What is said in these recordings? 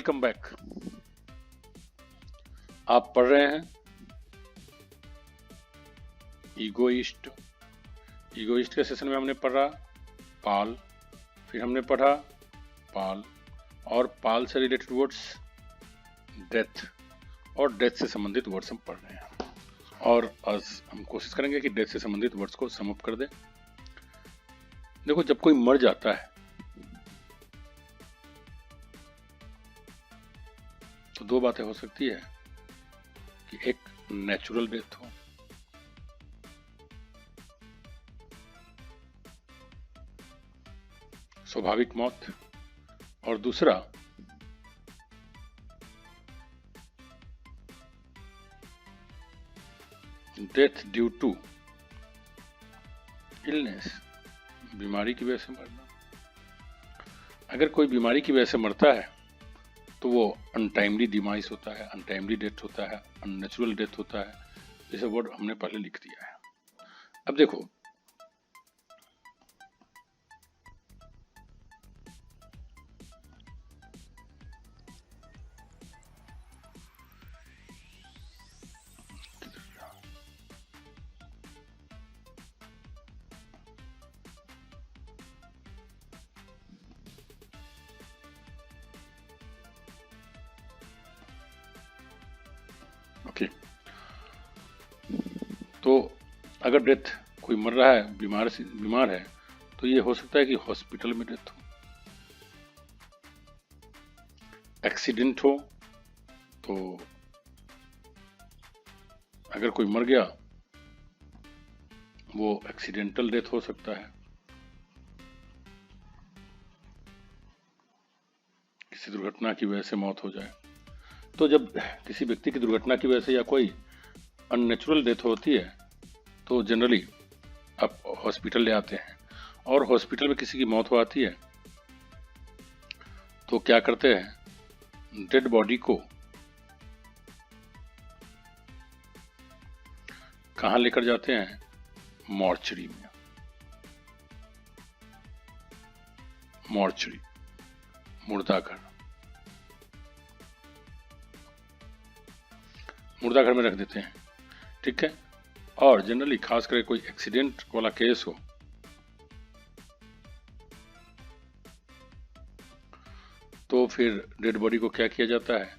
Welcome back. आप पढ़ रहे हैं ईगोइस्ट। ईगोइस्ट के सेशन में हमने पढ़ा पाल, फिर हमने पढ़ा पाल और पाल से रिलेटेड वर्ड्स डेथ, और डेथ से संबंधित वर्ड्स हम पढ़ रहे हैं। और आज हम कोशिश करेंगे कि डेथ से संबंधित वर्ड्स को सम अप कर दें। देखो, जब कोई मर जाता है तो दो बातें हो सकती है कि एक नेचुरल डेथ हो, स्वाभाविक मौत, और दूसरा डेथ ड्यू टू इलनेस, बीमारी की वजह से मरना। अगर कोई बीमारी की वजह से मरता है तो वो अनटाइमली डिमाइस होता है, अनटाइमली डेथ होता है, अननेचुरल डेथ होता है। जैसे वर्ड हमने पहले लिख दिया है। अब देखो, ओके, तो अगर डेथ कोई मर रहा है, बीमार है, तो ये हो सकता है कि हॉस्पिटल में डेथ हो, एक्सीडेंट हो, तो अगर कोई मर गया वो एक्सीडेंटल डेथ हो सकता है, किसी दुर्घटना की वजह से मौत हो जाए। तो जब किसी व्यक्ति की दुर्घटना की वजह से या कोई अननेचुरल डेथ होती है तो जनरली आप हॉस्पिटल ले आते हैं, और हॉस्पिटल में किसी की मौत हो आती है तो क्या करते हैं, डेड बॉडी को कहाँ लेकर जाते हैं, मॉर्चरी में। मॉर्चरी, मुर्दाघर, मुर्दाघर में रख देते हैं, ठीक है। और जनरली खास करके कोई एक्सीडेंट वाला केस हो तो फिर डेड बॉडी को क्या किया जाता है,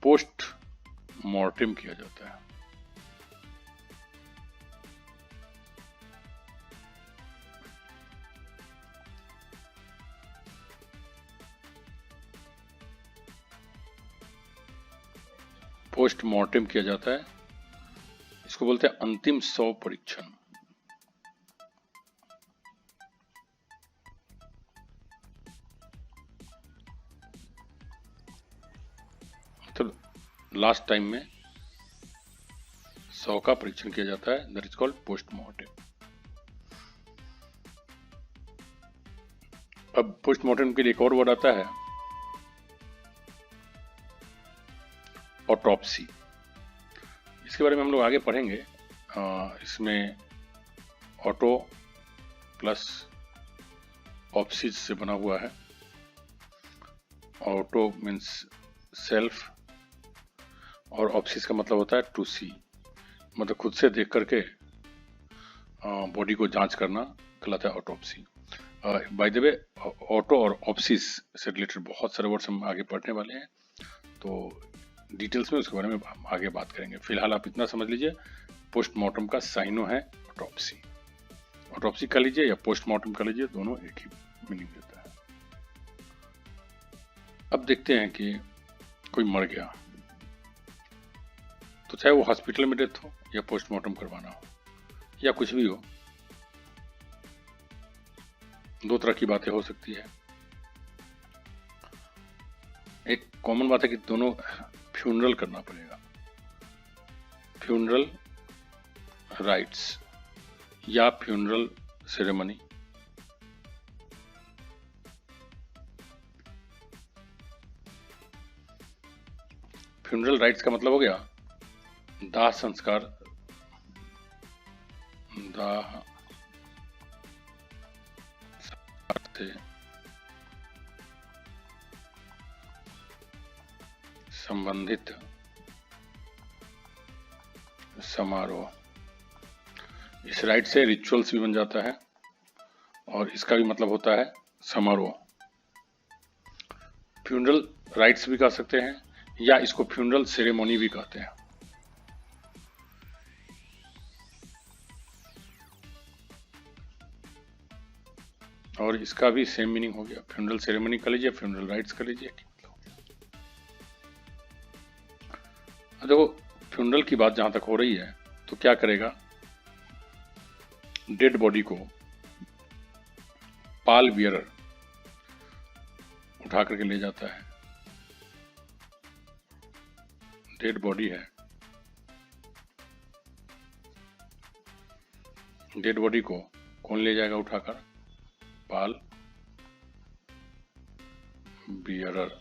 पोस्ट मॉर्टम किया जाता है। पोस्ट मॉर्टम किया जाता है, इसको बोलते हैं अंतिम शव परीक्षण। तो लास्ट टाइम में शव का परीक्षण किया जाता है, दैट इज कॉल्ड पोस्टमार्टम। अब पोस्टमार्टम के लिए एक और वर्ड आता है, ऑटोप्सी। इसके बारे में हम लोग आगे पढ़ेंगे। इसमें ऑटो प्लस ऑप्सिस से बना हुआ है। ऑटो मीन्स सेल्फ और ऑप्सिस का मतलब होता है टू सी, मतलब खुद से देख करके बॉडी को जांच करना कहलाता है autopsy. By the way, auto और ऑप्सिस से रिलेटेड बहुत सारे वर्ड्स हम आगे पढ़ने वाले हैं, तो डिटेल्स में उसके बारे में हम आगे बात करेंगे। फिलहाल आप इतना समझ लीजिए, पोस्टमार्टम का साइनो है ऑटोप्सी। ऑटोप्सी कर लीजिए या पोस्टमार्टम कर लीजिए, दोनों एक ही मीनिंग देता है। अब देखते हैं कि कोई मर गया तो चाहे वो हॉस्पिटल में डेथ हो या पोस्टमार्टम करवाना हो या कुछ भी हो, दो तरह की बातें हो सकती है। एक कॉमन बात है कि दोनों फ्यूनरल करना पड़ेगा, फ्यूनरल राइट्स या फ्यूनरल सेरेमनी। फ्यूनरल राइट्स का मतलब हो गया दाह संस्कार, दाह थे संबंधित समारोह। इस राइट से रिचुअल्स भी बन जाता है और इसका भी मतलब होता है समारोह। फ्यूनरल राइट्स भी कह सकते हैं या इसको फ्यूनरल सेरेमोनी भी कहते हैं। और इसका भी सेम मीनिंग हो गया, फ्यूनरल सेरेमनी कर लीजिए, फ्यूनरल राइट्स कर लीजिए। देखो फ्यूनरल की बात जहां तक हो रही है तो क्या करेगा, डेड बॉडी को पाल बियरर उठा करके ले जाता है। डेड बॉडी है, डेड बॉडी को कौन ले जाएगा उठाकर? पाल बियरर,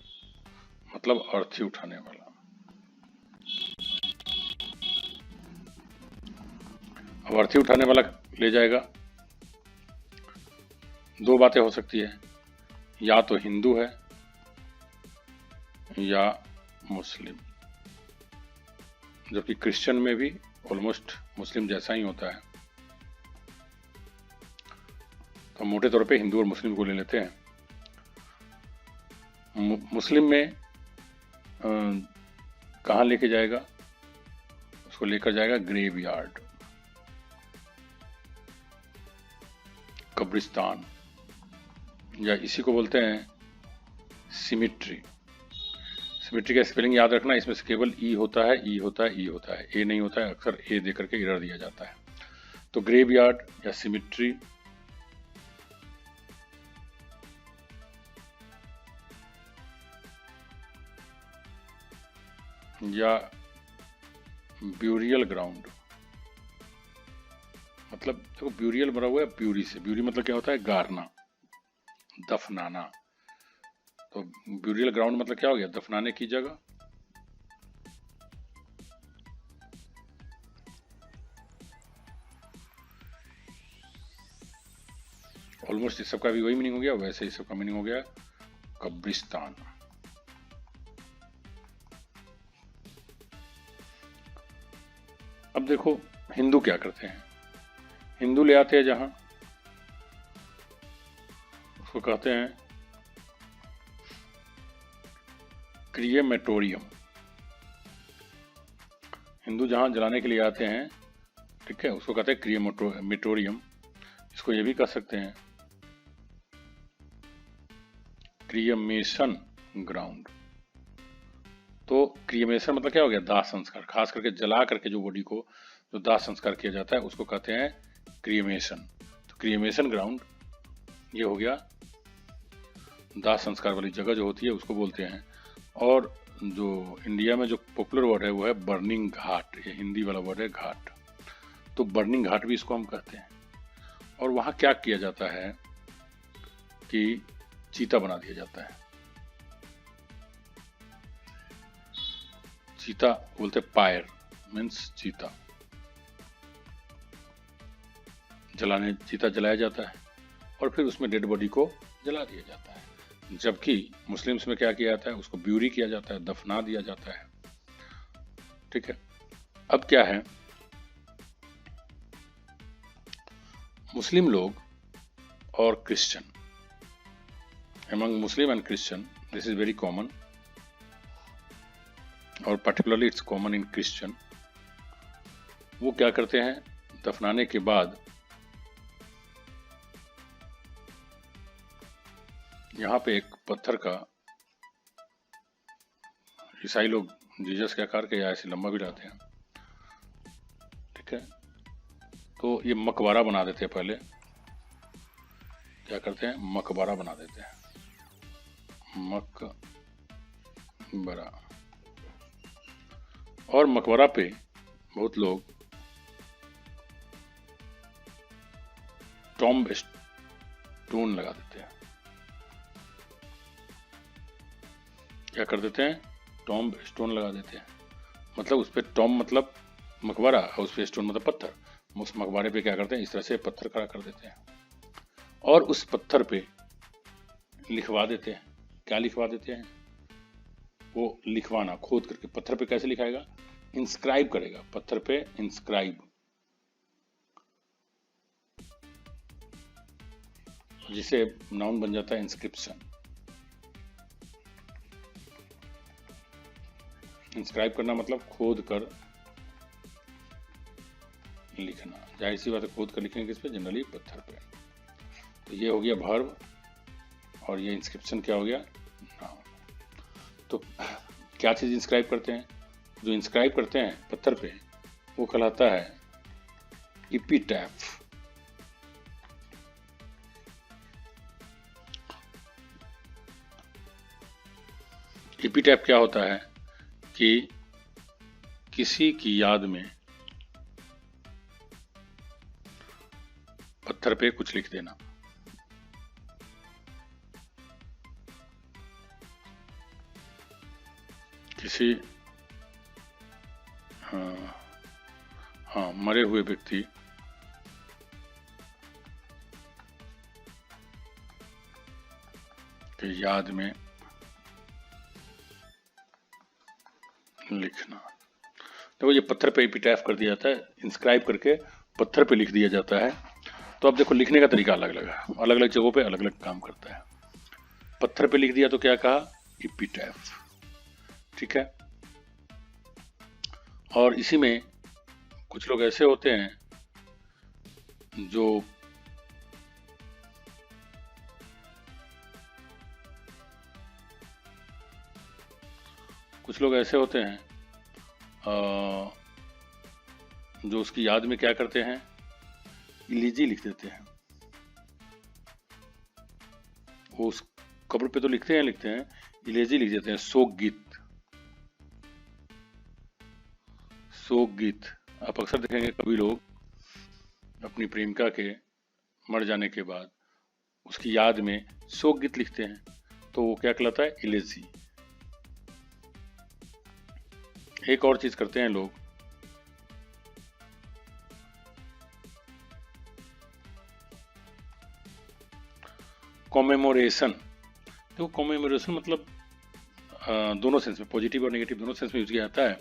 मतलब अर्थी उठाने वाला। अब अर्थी उठाने वाला ले जाएगा, दो बातें हो सकती है, या तो हिंदू है या मुस्लिम, जबकि क्रिश्चियन में भी ऑलमोस्ट मुस्लिम जैसा ही होता है। तो मोटे तौर पे हिंदू और मुस्लिम को ले लेते हैं। मुस्लिम में कहाँ लेके जाएगा? उसको लेकर जाएगा ग्रेवयार्ड, कब्रिस्तान, या इसी को बोलते हैं सिमिट्री। सिमिट्री का स्पेलिंग याद रखना, इसमें से केवल ई होता है, ई होता है, ई होता है, ए नहीं होता है। अक्सर ए दे करके एरर दिया जाता है। तो ग्रेवयार्ड या सिमिट्री या ब्यूरियल ग्राउंड, मतलब देखो ब्यूरियल बना हुआ है ब्यूरी से, ब्यूरी मतलब क्या होता है? गारना, दफनाना। तो ब्यूरियल ग्राउंड मतलब क्या हो गया? दफनाने की जगह। ऑलमोस्ट इस सबका भी वही मीनिंग हो गया, वैसे ही सबका मीनिंग हो गया कब्रिस्तान। अब देखो हिंदू क्या करते हैं, हिंदू ले आते हैं जहां, उसको कहते हैं क्रिएमेटोरियम। हिंदू जहां जलाने के लिए आते हैं, ठीक है, उसको कहते हैं क्रिएमेटोरियम। इसको ये भी कह सकते हैं क्रिएमेशन ग्राउंड। तो क्रिएमेशन मतलब क्या हो गया? दाह संस्कार, खास करके जला करके जो बॉडी को जो दाह संस्कार किया जाता है उसको कहते हैं क्रिएमेशन। तो क्रिएमेशन ग्राउंड ये हो गया, दाह संस्कार वाली जगह जो होती है उसको बोलते हैं। और जो इंडिया में जो पॉपुलर वर्ड है वो है बर्निंग घाट, ये हिंदी वाला वर्ड है घाट। तो बर्निंग घाट भी इसको हम कहते हैं। और वहाँ क्या किया जाता है कि चीता बना दिया जाता है। चीता बोलते पायर, मीन्स चीता जलाने, चीता जलाया जाता है और फिर उसमें डेड बॉडी को जला दिया जाता है। जबकि मुस्लिम्स में क्या किया जाता है? उसको ब्यूरी किया जाता है, दफना दिया जाता है। ठीक है, अब क्या है, मुस्लिम लोग और Christian, among Muslim and Christian, this is very common, और particularly it's common in Christian। वो क्या करते हैं, दफनाने के बाद यहाँ पे एक पत्थर का, ईसाई लोग जीसस के आकार के या ऐसे लंबा भी लाते हैं, ठीक है। तो ये मकबरा बना देते हैं, पहले क्या करते हैं, मकबरा बना देते हैं, मकबरा। और मकबरा पे बहुत लोग टॉम्ब स्टोन लगा देते हैं। क्या कर देते हैं, टॉम्ब स्टोन लगा देते हैं। मतलब उस पर टॉम्ब मतलब मकबरा और उस पर स्टोन मतलब पत्थर। उस मकबरे पे क्या करते हैं, इस तरह से पत्थर खड़ा कर देते हैं और उस पत्थर पे लिखवा देते हैं। क्या लिखवा देते हैं, वो लिखवाना, खोद करके पत्थर पे कैसे लिखाएगा, इंस्क्राइब करेगा, पत्थर पे इंस्क्राइब, जिसे नाउन बन जाता है इंस्क्रिप्शन। इंस्क्राइब करना मतलब खोद कर लिखना, जाहिर सी बात है खोद कर लिखेंगे किस पे, जनरली पत्थर पे। तो ये हो गया वर्ब और ये इंस्क्रिप्शन क्या हो गया, नाउन। तो क्या चीज इंस्क्राइब करते हैं, जो इंस्क्राइब करते हैं पत्थर पे वो कहलाता है एपिटैफ। एपिटैफ क्या होता है कि किसी की याद में पत्थर पे कुछ लिख देना। किसी मरे हुए व्यक्ति के याद में लिखना। देखो ये पत्थर पे एपिटैफ कर दिया जाता है, इंस्क्राइब करके पत्थर पे लिख दिया जाता है। तो अब देखो लिखने का तरीका अलग अलग है, अलग अलग जगहों पे अलग अलग काम करता है। पत्थर पे लिख दिया तो क्या कहा, एपिटैफ, ठीक है। और इसी में कुछ लोग ऐसे होते हैं जो जो उसकी याद में क्या करते हैं, इलीजी लिख देते हैं। वो उस कब्र पे तो लिखते हैं, इलीजी लिख देते हैं, शोक गीत। आप अक्सर देखेंगे कभी लोग अपनी प्रेमिका के मर जाने के बाद उसकी याद में शोक गीत लिखते हैं, तो वो क्या कहलाता है, इलेजी। एक और चीज करते हैं लोग, कॉमेमोरेशन। तो कॉमेमोरेशन मतलब दोनों सेंस में, पॉजिटिव और नेगेटिव दोनों सेंस में यूज किया जाता है।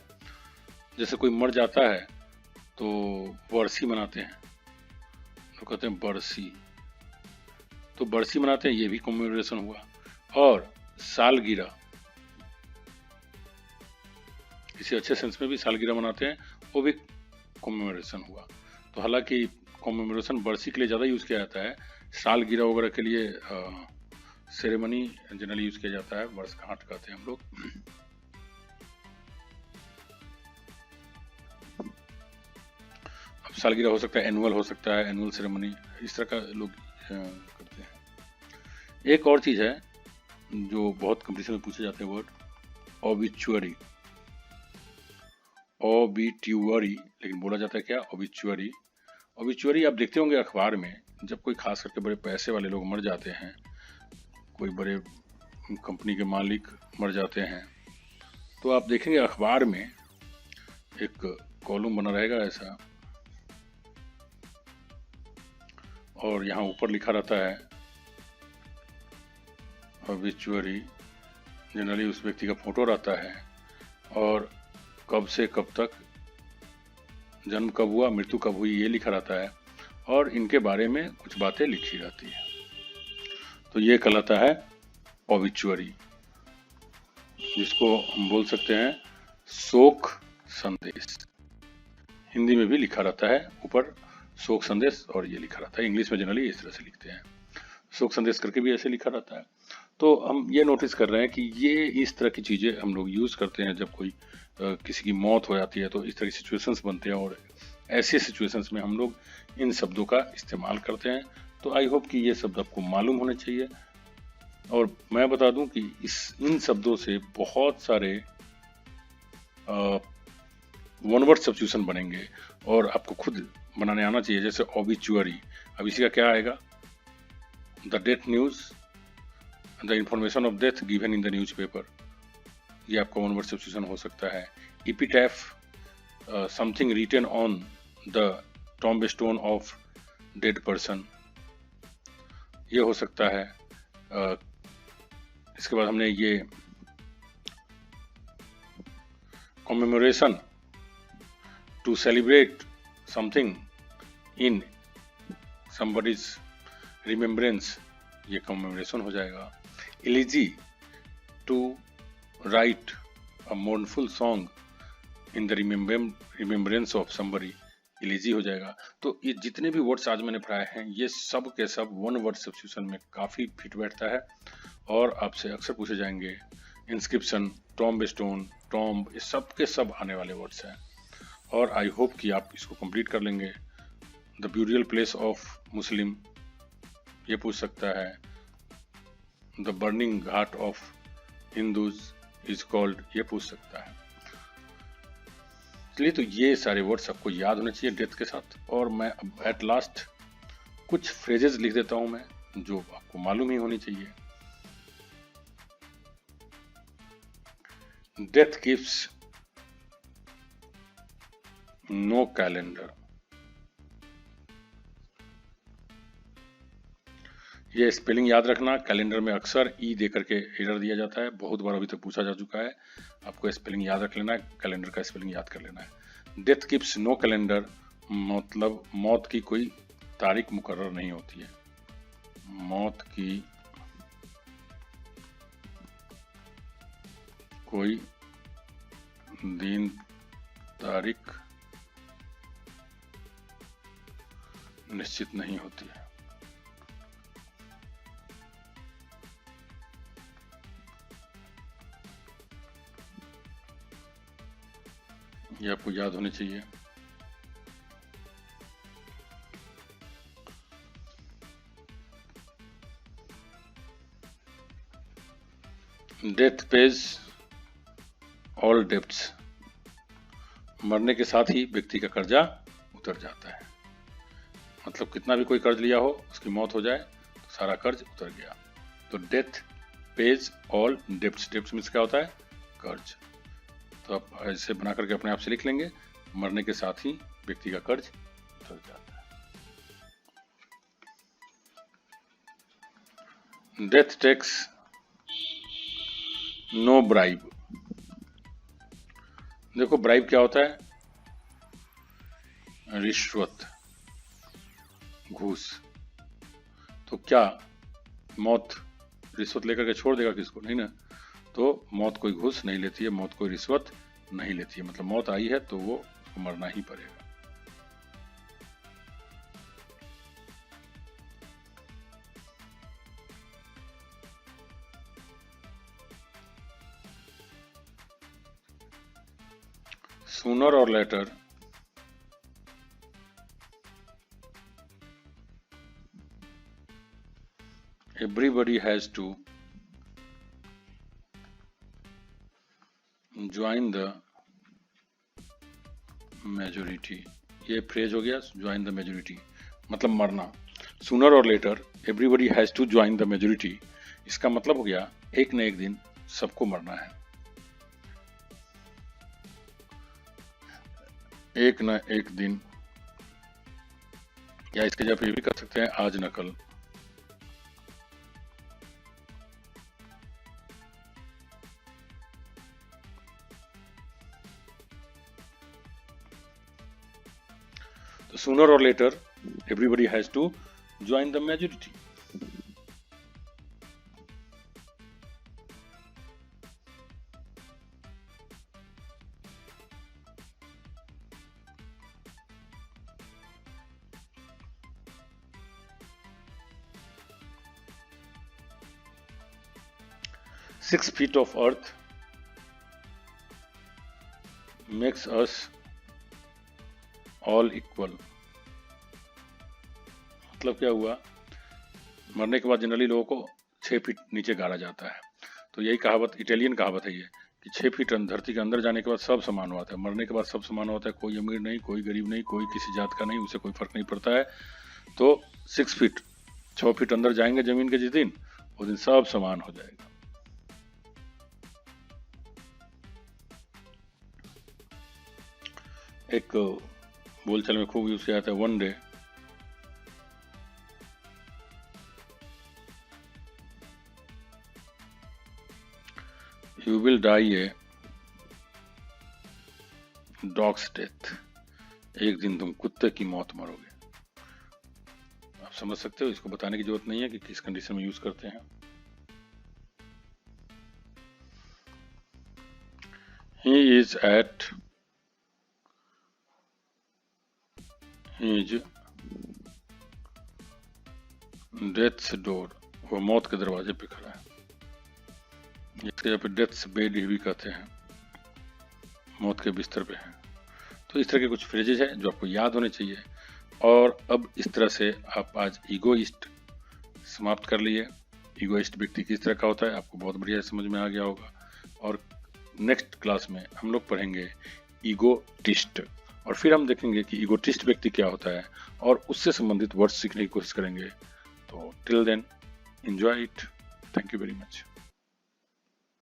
जैसे कोई मर जाता है तो बरसी मनाते हैं, तो कहते हैं बरसी, तो बरसी मनाते हैं, ये भी कॉमेमोरेशन हुआ। और सालगिरह, किसी अच्छे सेंस में भी सालगिरह मनाते हैं, वो भी कॉमेमोरेशन हुआ। तो हालांकि कॉमेमोरेशन बरसी के लिए ज़्यादा यूज़ किया जाता है, सालगिरह वगैरह के लिए सेरेमनी जनरली यूज़ किया जाता है, वर्षगांठ कहते हैं हम लोग। अब सालगिरह हो सकता है, एनुअल हो सकता है, एनुअल सेरेमनी, इस तरह का लोग करते हैं। एक और चीज़ है जो बहुत कंपटीशन में पूछे जाते हैं वर्ड, ऑबिचुअरी। ऑबिट्यूअरी, लेकिन बोला जाता है क्या, ऑबिचुअरी। ऑबिचुअरी आप देखते होंगे अखबार में, जब कोई खास करके बड़े पैसे वाले लोग मर जाते हैं, कोई बड़े कंपनी के मालिक मर जाते हैं, तो आप देखेंगे अखबार में एक कॉलम बना रहेगा ऐसा, और यहाँ ऊपर लिखा रहता है ऑबिचुअरी। जनरली उस व्यक्ति का फोटो रहता है और कब से कब तक, जन्म कब हुआ, मृत्यु कब हुई, ये लिखा रहता है, और इनके बारे में कुछ बातें लिखी रहती है। तो ये कहलाता है ऑबिचुअरी, जिसको हम बोल सकते हैं शोक संदेश। हिंदी में भी लिखा रहता है ऊपर शोक संदेश, और ये लिखा रहता है, इंग्लिश में जनरली इस तरह से लिखते हैं, शोक संदेश करके भी ऐसे लिखा रहता है। तो हम ये नोटिस कर रहे हैं कि ये इस तरह की चीज़ें हम लोग यूज़ करते हैं जब कोई किसी की मौत हो जाती है, तो इस तरह की सिचुएशंस बनते हैं, और ऐसे सिचुएशंस में हम लोग इन शब्दों का इस्तेमाल करते हैं। तो आई होप कि ये शब्द आपको मालूम होने चाहिए। और मैं बता दूं कि इन शब्दों से बहुत सारे वन वर्ड सब्स्टिट्यूशन बनेंगे, और आपको खुद बनाने आना चाहिए। जैसे ऑबिचुअरी, अब इसी का क्या आएगा, the death news, the information of death given in the newspaper, ये आपका वन वर्ड सब्स्टिट्यूशन हो सकता है। Epitaph, something written on the tombstone of dead person, ये हो सकता है। इसके बाद हमने ये commemoration, to celebrate something in somebody's remembrance, ये कॉमेमोरेशन हो जाएगा। Elegy, to write a mournful song in the remembrance of somebody, elegy हो जाएगा। तो ये जितने भी वर्ड्स आज मैंने पढ़ाए हैं ये सब के सब वन वर्ड सब्स्टिट्यूशन में काफ़ी फिट बैठता है और आपसे अक्सर पूछे जाएंगे। इंस्क्रिप्शन, टॉम्ब स्टोन, टॉम्ब, ये सब के सब आने वाले वर्ड्स हैं और आई होप कि आप इसको कंप्लीट कर लेंगे। The burial place of Muslim, ये पूछ सकता है। The burning Ghat of Hindus is called, ये पूछ सकता है। इसलिए तो ये सारे वर्ड सबको याद होने चाहिए डेथ के साथ। और मैं अब एट लास्ट कुछ फ्रेजेस लिख देता हूं मैं जो आपको मालूम ही होनी चाहिए। डेथ कीप्स नो कैलेंडर, ये स्पेलिंग याद रखना। कैलेंडर में अक्सर ई दे करके एरर दिया जाता है, बहुत बार अभी तक पूछा जा चुका है। आपको स्पेलिंग याद रख लेना है, कैलेंडर का स्पेलिंग याद कर लेना है। डेथ कीप्स नो कैलेंडर मतलब मौत की कोई तारीख मुकर्रर नहीं होती है। मौत की कोई दिन तारीख निश्चित नहीं होती है। ये आपको याद होनी चाहिए। डेथ पेज ऑल डेब्ट्स, मरने के साथ ही व्यक्ति का कर्जा उतर जाता है। मतलब कितना भी कोई कर्ज लिया हो, उसकी मौत हो जाए तो सारा कर्ज उतर गया। तो death page all debts, debts means क्या होता है? कर्ज। तो आप ऐसे बना करके अपने आप से लिख लेंगे, मरने के साथ ही व्यक्ति का कर्ज उतर जाता है। डेथ टेक्स नो ब्राइब, देखो ब्राइब क्या होता है? रिश्वत, घूस। तो क्या मौत रिश्वत लेकर के छोड़ देगा किसको? नहीं ना। तो मौत कोई घूस नहीं लेती है, मौत कोई रिश्वत नहीं लेती है। मतलब मौत आई है तो वो उसको मरना ही पड़ेगा। Sooner or later, everybody has to join the majority। ये फ्रेज हो गया, ज्वाइन द मेजोरिटी मतलब मरना। Sooner or later everybody has to join the majority, इसका मतलब हो गया एक न एक दिन सबको मरना है। एक न एक दिन, या इसके जगह ये भी कर सकते हैं आज न कल। तो sooner or later everybody has to join the majority. Six feet of earth makes us all equal। मतलब क्या हुआ? मरने के बाद जनरली लोगों को 6 फीट नीचे गाड़ा जाता है। तो यही कहावत, इटालियन कहावत है ये, कि 6 फीट धरती के अंदर जाने के बाद सब समान होता है, मरने के बाद सब समान होता है। कोई अमीर नहीं, कोई गरीब नहीं, कोई किसी जात का नहीं, उसे कोई फर्क नहीं पड़ता है। तो 6 फीट, 6 फीट अंदर जाएंगे जमीन के जिस दिन, उस दिन सब समान हो जाएगा। एक बोलचाल में खूब यूज किया जाता है, one day you will die a dogs death, एक दिन तुम कुत्ते की मौत मरोगे। आप समझ सकते हो, इसको बताने की जरूरत नहीं है कि किस कंडीशन में यूज करते हैं। He is at his deaths door, वो मौत के दरवाजे पे खड़ा है। इसके यहाँ पे डेथ्स बेड भी कहते हैं, मौत के बिस्तर पे है। तो इस तरह के कुछ फ्रेजेज हैं जो आपको याद होने चाहिए। और अब इस तरह से आप आज ईगोइस्ट समाप्त कर लिए। ईगोइस्ट व्यक्ति किस तरह का होता है आपको बहुत बढ़िया समझ में आ गया होगा। और नेक्स्ट क्लास में हम लोग पढ़ेंगे ईगोटिस्ट, और फिर हम देखेंगे कि ईगोटिस्ट व्यक्ति क्या होता है और उससे संबंधित वर्ड्स सीखने की कोशिश करेंगे। तो till then enjoy it, thank you very much.